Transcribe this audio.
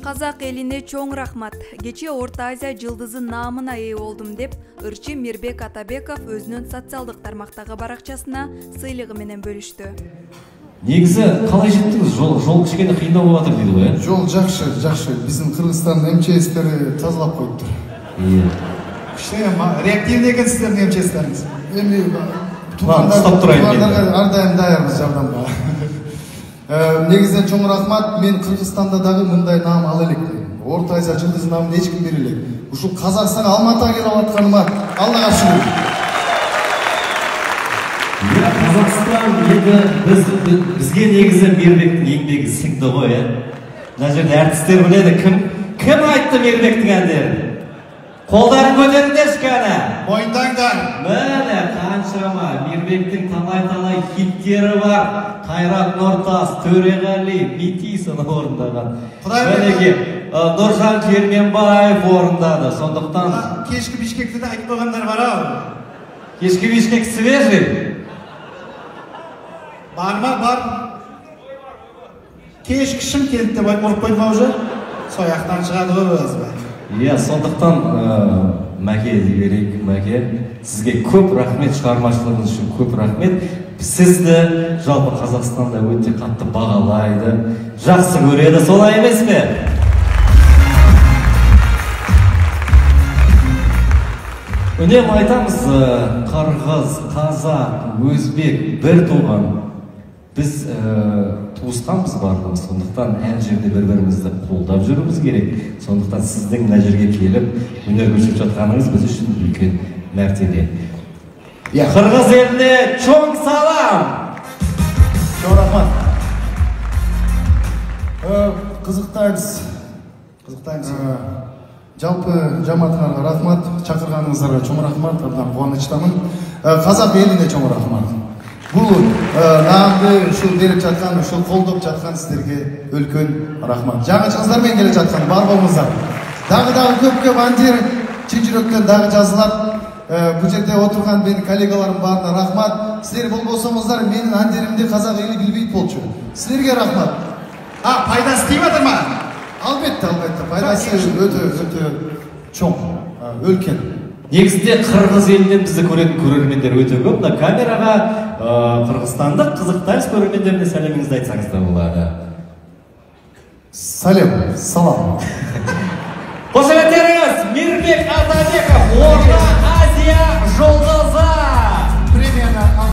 Казак элине чоң рахмат. Кече Орта Азия жылдызы наамына ээ болдум деп ырчы Мирбек Атабеков өзүнүн социалдык тармактагы баракчасына сыйлыгы менен бөлүштү. Негизи калай жеттиңиз? Жол кичине кыйындау болуп атыр дейди го, Жол жакшы. Биздин Кыргызстандын МЧСтери тазалап коюптур. Кичине реактивный экенсиздердин МЧСтериңиз. Эми уктап турайын дейт. Ар дайым даярбыз жардамга. Негизинен чоң рахмат. Мен Кыргызстанда дагы мындай наам ала элекмин. Орта Азия жылдыз наамын эч ким бере элек. Ушул Казакстанга Алматыга келип атканыма Аллага шүгүр. Қазақстан енді бізге негізі Мирбектің еңбегі сіңді ғой, мына жерде әртістер біледі, кім айтты Мирбектің әндерін? Қолдарын көтеріңдерші кәне. Мойындаңдар. Міне қаншама Мирбектің талай хиттері бар. Қайрат Нұртас, Төреғали, Метисон орындаған. Мінеге Нұржан Керменбаев орындады. Сондықтан кешкі Бишкекте де айтып қойғандар бар ау. Кешкі Бишкек свежий. Бар. Кешкі Шымкентте ұрып қойды ма уже? Сояқтан шығады ғой өзі. Иә, сондықтан Мәке дегерек, Мәке, сізге көп рахмет, шығармашылығыңыз үшін көп рахмет. Сізді жалпы Қазақстанда өте қатты бағалайды, жақсы көреді, солай емес пе? Үнемі айтамыз, қырғыз, қазақ, өзбек, бір туған. Біз туысқанбыз барлығымыз, сондықтан әр жерде бір-бірімізді қолдап жүруіміз керек. Сондықтан сіздің мына жерге келіп, өнер көрсетіп жатқаныңыз біз үшін үлкен мәртебе. Қырғыз еліне чоң салам! Чоң рахмат. Қызықтаймыз. Жалпы жамаатыңарға рахмат, чакырганыңыздарга чоң рахмат, абдан кубанычтамын. Казак элине чоң рахмат. Бул наамды ушул берип жаткан, ушул колдоп жаткан сиздерге үлкөн рахмат. Жаңычыңыздар менен келе жаткан барбоңуздар. Дагы көп андер чын жүрөктөн дагы жазылат. Бул жерде отурган менин коллегаларым баарына рахмат. Силер болбосоңуздар менин андеримди казак эли билбейт болчу. Силерге рахмат. Пайдасы тийип атырмы? Албетте, пайдасы өтө чоң, үлкен. Негізінде Қырғыз елінен бізді көретін көрермендер өте көп. Мына камераға Қырғызстандық қызықтайыз көрермендеріне сәлеміңізді айтсаңыз да болады. Салам. Қошеметтеріңіз Мирбек Атабеков, Орта Азия жолдызы.